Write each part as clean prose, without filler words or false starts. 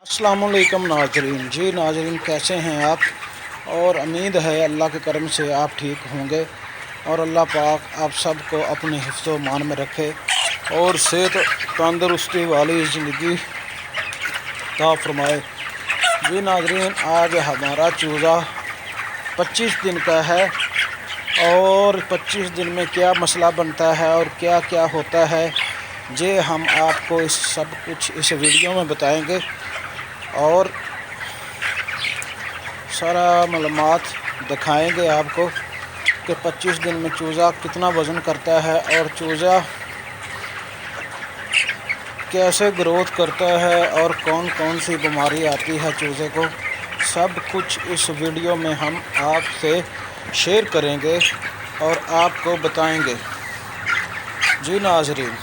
अस्सलामुअलैकुम नाजरीन। जी नाजरीन, कैसे हैं आप? और उम्मीद है अल्लाह के करम से आप ठीक होंगे और अल्लाह पाक आप सबको अपने हिफ्ज़ व मान में रखे और सेहत तंदरुस्ती वाली ज़िंदगी अता फरमाए। जी नाजरीन, आज हमारा चूज़ा 25 दिन का है और 25 दिन में क्या मसला बनता है और क्या क्या होता है, ये हम आपको इस सब कुछ इस वीडियो में बताएंगे और सारा मालूमात दिखाएंगे आपको कि 25 दिन में चूज़ा कितना वज़न करता है और चूज़ा कैसे ग्रोथ करता है और कौन कौन सी बीमारी आती है चूज़े को। सब कुछ इस वीडियो में हम आपसे शेयर करेंगे और आपको बताएंगे। जी नाज़रीन,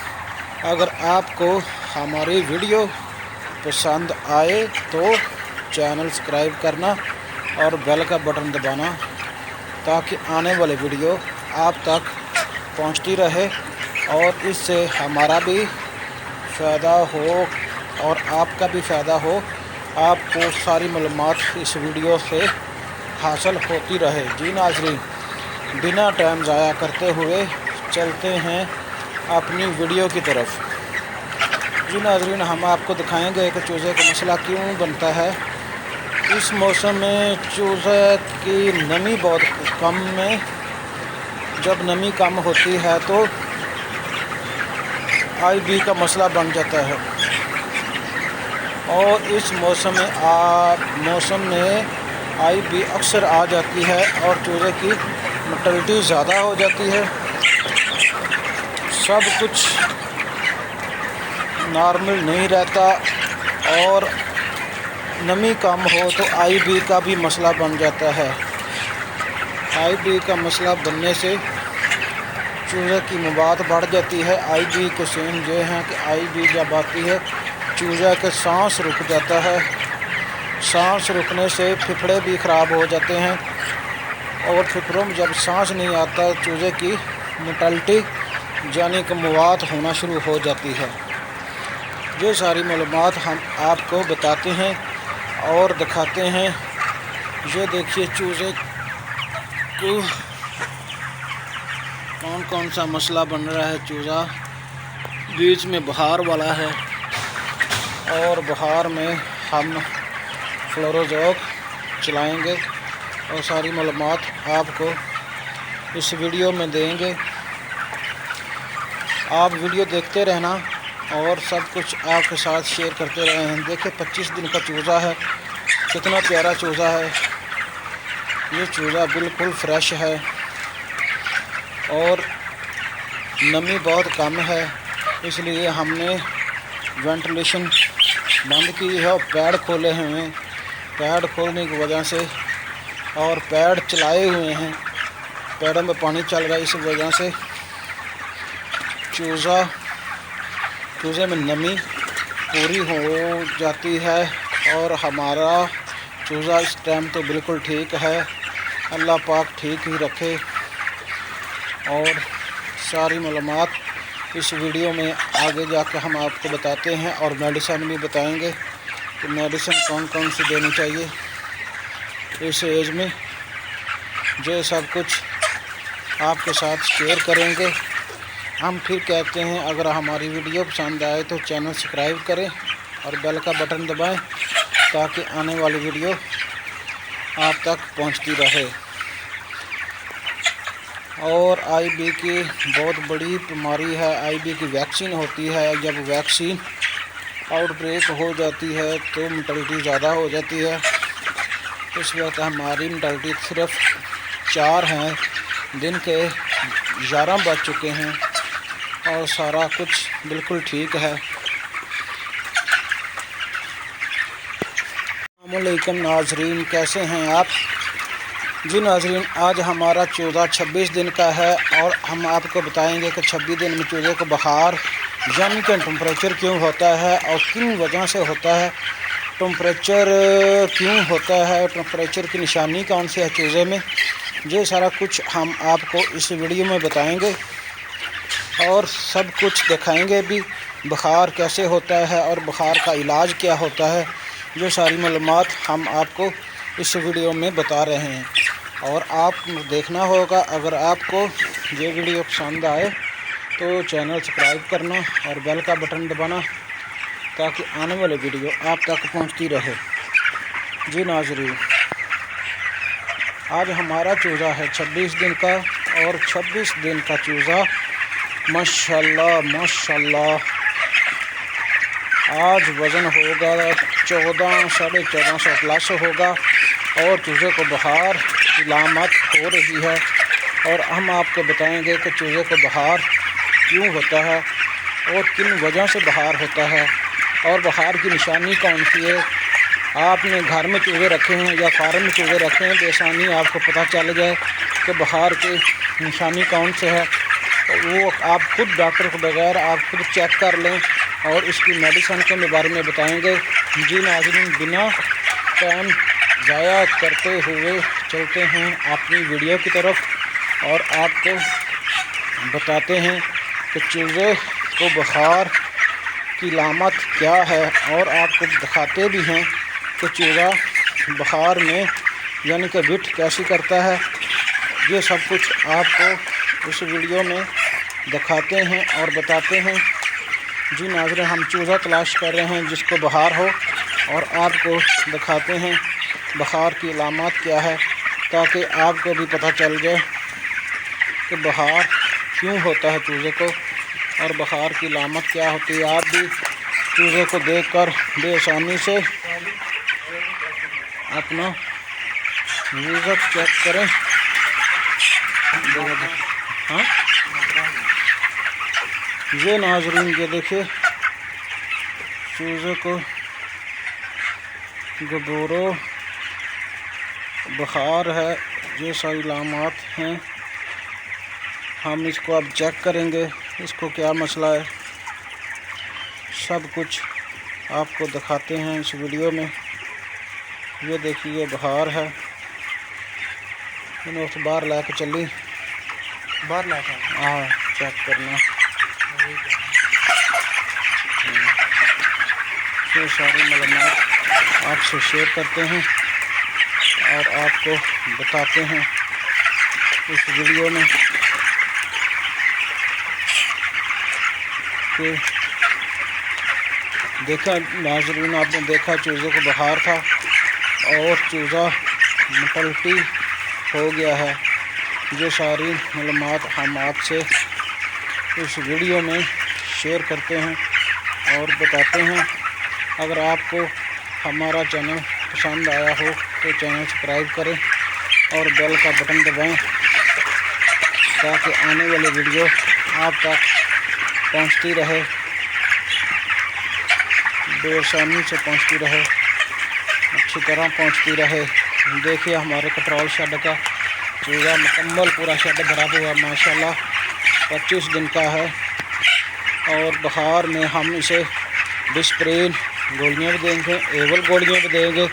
अगर आपको हमारी वीडियो पसंद आए तो चैनल सब्सक्राइब करना और बेल का बटन दबाना ताकि आने वाले वीडियो आप तक पहुंचती रहे और इससे हमारा भी फ़ायदा हो और आपका भी फ़ायदा हो। आपको सारी मालूमात इस वीडियो से हासिल होती रहे। जी नाज़रीन, बिना टाइम ज़ाया करते हुए चलते हैं अपनी वीडियो की तरफ। जी नाज़रीन, हम आपको दिखाएंगे कि चूज़े का मसला क्यों बनता है। इस मौसम में चूज़े की नमी बहुत कम में, जब नमी कम होती है तो आईबी का मसला बन जाता है और इस मौसम में आईबी अक्सर आ जाती है और चूज़े की मोर्टेलिटी ज़्यादा हो जाती है। सब कुछ नॉर्मल नहीं रहता और नमी कम हो तो आईबी का भी मसला बन जाता है। आईबी का मसला बनने से चूज़े की मौत बढ़ जाती है। आईबी के सीन ये हैं कि आईबी जब आती है चूज़े के सांस रुक जाता है। सांस रुकने से फेफड़े भी ख़राब हो जाते हैं और फेफड़ों में जब सांस नहीं आता चूज़े की मोर्टेलिटी यानी कि मौत होना शुरू हो जाती है। ये सारी मालूमात हम आपको बताते हैं और दिखाते हैं। ये देखिए चूज़े को कौन कौन सा मसला बन रहा है। चूज़ा बीच में बहार वाला है और बहार में हम फ्लोरोजोक चलाएंगे और सारी मालूमात आपको इस वीडियो में देंगे। आप वीडियो देखते रहना और सब कुछ आपके साथ शेयर करते रहे हैं। देखिए 25 दिन का चूज़ा है, कितना प्यारा चूज़ा है। ये चूज़ा बिल्कुल फ्रेश है और नमी बहुत कम है, इसलिए हमने वेंटिलेशन बंद की है और पैड खोले हुए हैं। पैड खोलने की वजह से और पैड चलाए हुए हैं, पैडों में पानी चल रहा है, इस वजह से चूज़े में नमी पूरी हो जाती है और हमारा चूज़ा इस टाइम तो बिल्कुल ठीक है। अल्लाह पाक ठीक ही रखे और सारी मालूमात इस वीडियो में आगे जाकर हम आपको बताते हैं और मेडिसिन भी बताएंगे कि मेडिसिन कौन कौन सी देनी चाहिए इस एज में। ये सब कुछ आपके साथ शेयर करेंगे। हम फिर कहते हैं, अगर हमारी वीडियो पसंद आए तो चैनल सब्सक्राइब करें और बेल का बटन दबाएं ताकि आने वाली वीडियो आप तक पहुंचती रहे। और आईबी की बहुत बड़ी बीमारी है। आईबी की वैक्सीन होती है। जब वैक्सीन आउटब्रेक हो जाती है तो मोर्टेलिटी ज़्यादा हो जाती है। इस वक्त हमारी मोर्टेलिटी सिर्फ 4 हैं, दिन के 11 बज चुके हैं और सारा कुछ बिल्कुल ठीक है। अस्सलामुअलैकुम नाजरीन, कैसे हैं आप? जी नाजरीन, आज हमारा चूज़ा 26 दिन का है और हम आपको बताएंगे कि 26 दिन में चूज़े को बुखार यानी कि टेम्परेचर क्यों होता है और किन वजह से होता है। टेम्परेचर क्यों होता है, टेम्परेचर की निशानी कौन सी है चूज़े में, ये सारा कुछ हम आपको इस वीडियो में बताएंगे और सब कुछ दिखाएंगे भी। बुखार कैसे होता है और बुखार का इलाज क्या होता है, ये सारी मालूमात हम आपको इस वीडियो में बता रहे हैं। और आप देखना होगा, अगर आपको ये वीडियो पसंद आए तो चैनल सब्सक्राइब करना और बेल का बटन दबाना ताकि आने वाले वीडियो आप तक पहुंचती रहे। जी नाज़रीन, आज हमारा चूज़ा है 26 दिन का, और 26 दिन का चूज़ा माशाल्लाह माशाल्लाह आज वज़न होगा 14 साढ़े 1400 प्लस होगा। और चूज़े को बुखार की लामत हो रही है, और हम आपको बताएंगे कि चूज़े को बुखार क्यों होता है और किन वजह से बुखार होता है, और बुखार की निशानी कौन सी है। आपने घर में चूज़े रखे हैं या फार्म में चूज़े रखे हैं, बेसानी आपको पता चल जाए कि बुखार की निशानी कौन से है, तो वो आप खुद डॉक्टर के बगैर आप खुद चेक कर लें और इसकी मेडिसिन के बारे में बताएंगे। जी नाज़रीन, बिना टाइम ज़ाया करते हुए चलते हैं अपनी वीडियो की तरफ और आपको बताते हैं कि चूज़े को बुखार की लामत क्या है, और आपको दिखाते भी हैं कि चूज़ा बुखार में यानी कि बिट कैसी करता है। ये सब कुछ आपको इस वीडियो में दिखाते हैं और बताते हैं। जी नाज़रीन, हम चूज़ा तलाश कर रहे हैं जिसको बुखार हो, और आपको दिखाते हैं बुखार की अलामत क्या है, ताकि आपको भी पता चल जाए कि बुखार क्यों होता है चूज़े को और बुखार की अलामत क्या होती है। आप भी चूज़े को देखकर बेआसानी से अपना विज़िट चेक करें। हाँ, ये नाज़रीन, ये देखिए चूज़े को गबोरो बुखार है, ये सारी लामात हैं। हम इसको अब चेक करेंगे इसको क्या मसला है, सब कुछ आपको दिखाते हैं इस वीडियो में। ये देखिए बुखार है, इन्होंने तो बाहर ला के चली, बाहर ला के हाँ चेक करना। ये सारी मालूमात आपसे शेयर करते हैं और आपको बताते हैं इस वीडियो में कि देखा नाज़रीन, आपने देखा चूज़े को बुखार था और चूज़ा मोटलिटी हो गया है। ये सारी मालूमात हम आपसे इस वीडियो में शेयर करते हैं और बताते हैं। अगर आपको हमारा चैनल पसंद आया हो तो चैनल सब्सक्राइब करें और बेल का बटन दबाएं ताकि आने वाले वीडियो आप तक पहुंचती रहे, बेआसानी से पहुंचती रहे, अच्छी तरह पहुंचती रहे। देखिए हमारे कंट्रोल शेड का चूज़ा मुकम्मल पूरा शेड भरा हुआ माशाल्लाह 25 दिन का है। और बुखार में हम इसे डिस्प्रिन गोलियाँ भी देंगे, एवल गोलियाँ भी देंगे,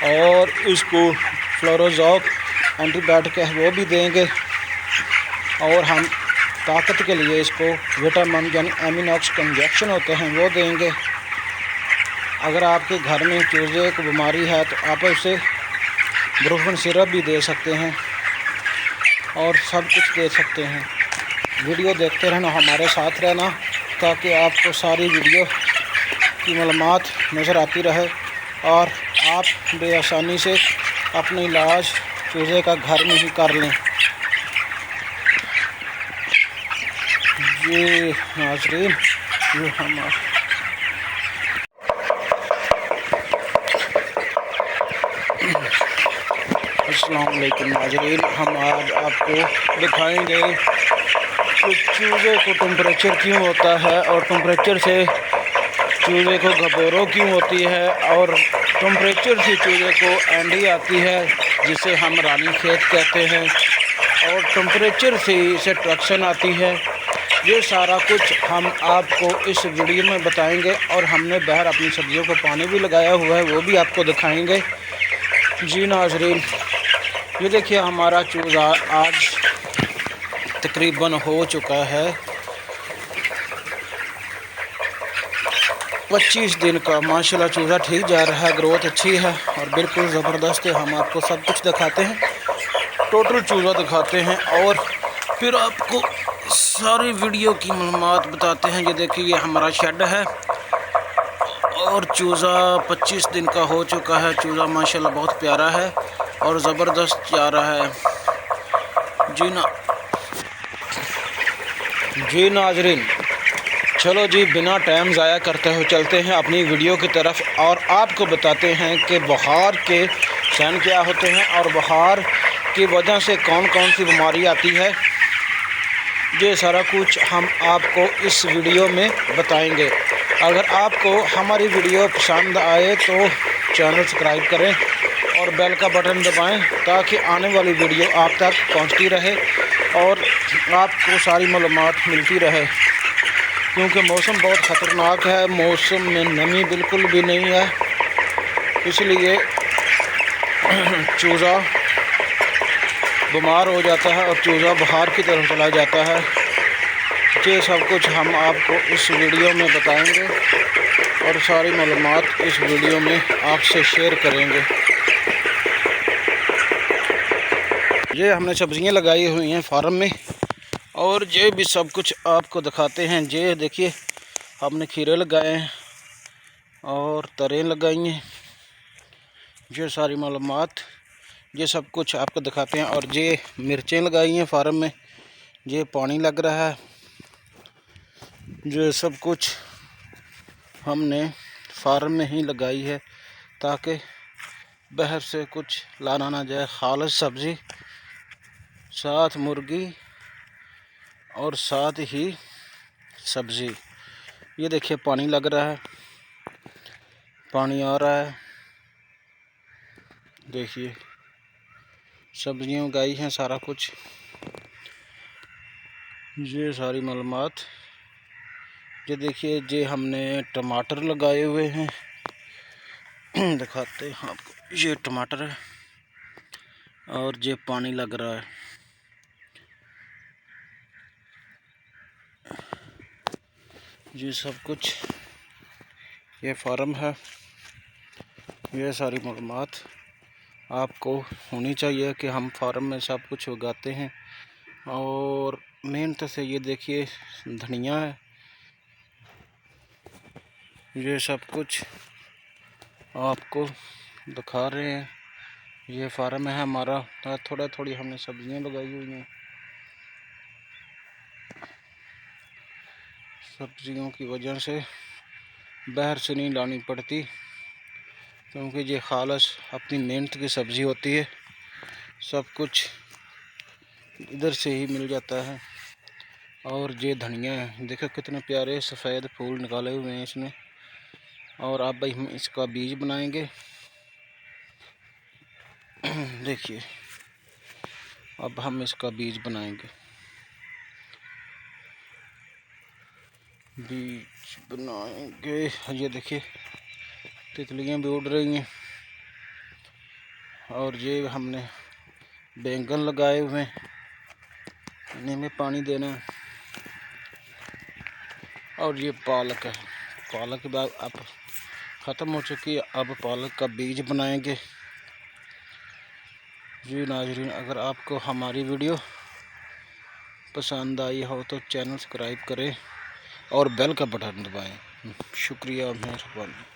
और इसको फ्लोरोजॉक एंटीबायोटिक है वो भी देंगे, और हम ताकत के लिए इसको विटामिन यानी एमिनॉक्स के इंजेक्शन होते हैं वो देंगे। अगर आपके घर में चूज़े को बीमारी है तो आप उसे ब्रूफन सिरप भी दे सकते हैं और सब कुछ दे सकते हैं। वीडियो देखते रहना, हमारे साथ रहना, ताकि आपको सारी वीडियो की मालूमात नज़र आती रहे और आप बेआसानी से अपना इलाज चूज़े का घर में ही कर लें। ये नाज़रीन, ये हमारा अस्सलाम वालेकुम नाज़रीन, हम आज आपको दिखाएंगे कि चूज़े को टेम्परेचर क्यों होता है और टेम्परेचर से चूज़े को घबोरो क्यों होती है, और टेम्परेचर से चूज़े को एंडी आती है जिसे हम रानी खेत कहते हैं, और टेम्परेचर से इसे ट्रक्शन आती है। ये सारा कुछ हम आपको इस वीडियो में बताएंगे, और हमने बाहर अपनी सब्जियों को पानी भी लगाया हुआ है वो भी आपको दिखाएंगे। जी नाज़रीन, ये देखिए हमारा चूज़ा आज तकरीबन हो चुका है 25 दिन का माशाल्लाह चूज़ा ठीक जा रहा है, ग्रोथ अच्छी है और बिल्कुल ज़बरदस्त है। हम आपको सब कुछ दिखाते हैं, टोटल चूज़ा दिखाते हैं और फिर आपको सारी वीडियो की मालूमात बताते हैं। ये देखिए, ये हमारा शेड है और चूज़ा 25 दिन का हो चुका है। चूज़ा माशाल्लाह बहुत प्यारा है और ज़बरदस्त जा रहा है। जी नाजरीन, चलो जी, बिना टाइम ज़ाया करते हुए चलते हैं अपनी वीडियो की तरफ और आपको बताते हैं कि बुखार के साइन क्या होते हैं और बुखार की वजह से कौन कौन सी बीमारी आती है। ये सारा कुछ हम आपको इस वीडियो में बताएंगे। अगर आपको हमारी वीडियो पसंद आए तो चैनल सब्सक्राइब करें और बेल का बटन दबाएं ताकि आने वाली वीडियो आप तक पहुंचती रहे और आपको सारी मालूमात मिलती रहे। क्योंकि मौसम बहुत ख़तरनाक है, मौसम में नमी बिल्कुल भी नहीं है, इसलिए चूज़ा बीमार हो जाता है और चूज़ा बाहर की तरफ चला जाता है। ये सब कुछ हम आपको इस वीडियो में बताएंगे और सारी मालूमात इस वीडियो में आपसे शेयर करेंगे। ये हमने सब्ज़ियाँ लगाई हुई हैं फार्म में और ये भी सब कुछ आपको दिखाते हैं। ये देखिए, हमने खीरे लगाए हैं और तरें लगाई हैं। ये सारी मालूमात, ये सब कुछ आपको दिखाते हैं। और ये मिर्चें लगाई हैं फार्म में, ये पानी लग रहा है। ये सब कुछ हमने फार्म में ही लगाई है ताकि बाहर से कुछ लाना ना जाए। खालिस सब्ज़ी, साथ मुर्गी और साथ ही सब्ज़ी। ये देखिए, पानी लग रहा है, पानी आ रहा है। देखिए, सब्जियां उगाई हैं, सारा कुछ। ये सारी मालूमात। ये देखिए, ये हमने टमाटर लगाए हुए हैं, दिखाते हैं आपको। ये टमाटर है और ये पानी लग रहा है। ये सब कुछ, ये फार्म है। ये सारी मालूमात आपको होनी चाहिए कि हम फार्म में सब कुछ उगाते हैं। और मेहनत से, ये देखिए धनिया है। ये सब कुछ आपको दिखा रहे हैं। ये फार्म है हमारा, थोड़ा थोड़ी हमने सब्जियां लगाई हुई हैं। सब्जियों की वजह से बाहर से नहीं लानी पड़ती, क्योंकि ये खालिस अपनी मेहनत की सब्ज़ी होती है। सब कुछ इधर से ही मिल जाता है। और ये धनिया है, देखो कितने प्यारे सफ़ेद फूल निकाले हुए हैं इसमें। और अब भाई हम इसका बीज बनाएंगे। देखिए, अब हम इसका बीज बनाएंगे। बीज बनाएंगे। ये देखिए, तितलियां भी उड़ रही हैं। और ये हमने बैंगन लगाए हुए हैं, इन्हें में पानी देना है। और ये पालक है, पालक की बात अब ख़त्म हो चुकी है। अब पालक का बीज बनाएंगे। जी नाज़रीन, अगर आपको हमारी वीडियो पसंद आई हो तो चैनल सब्सक्राइब करें और बेल का बटन दबाएं। शुक्रिया, मेहरबानी।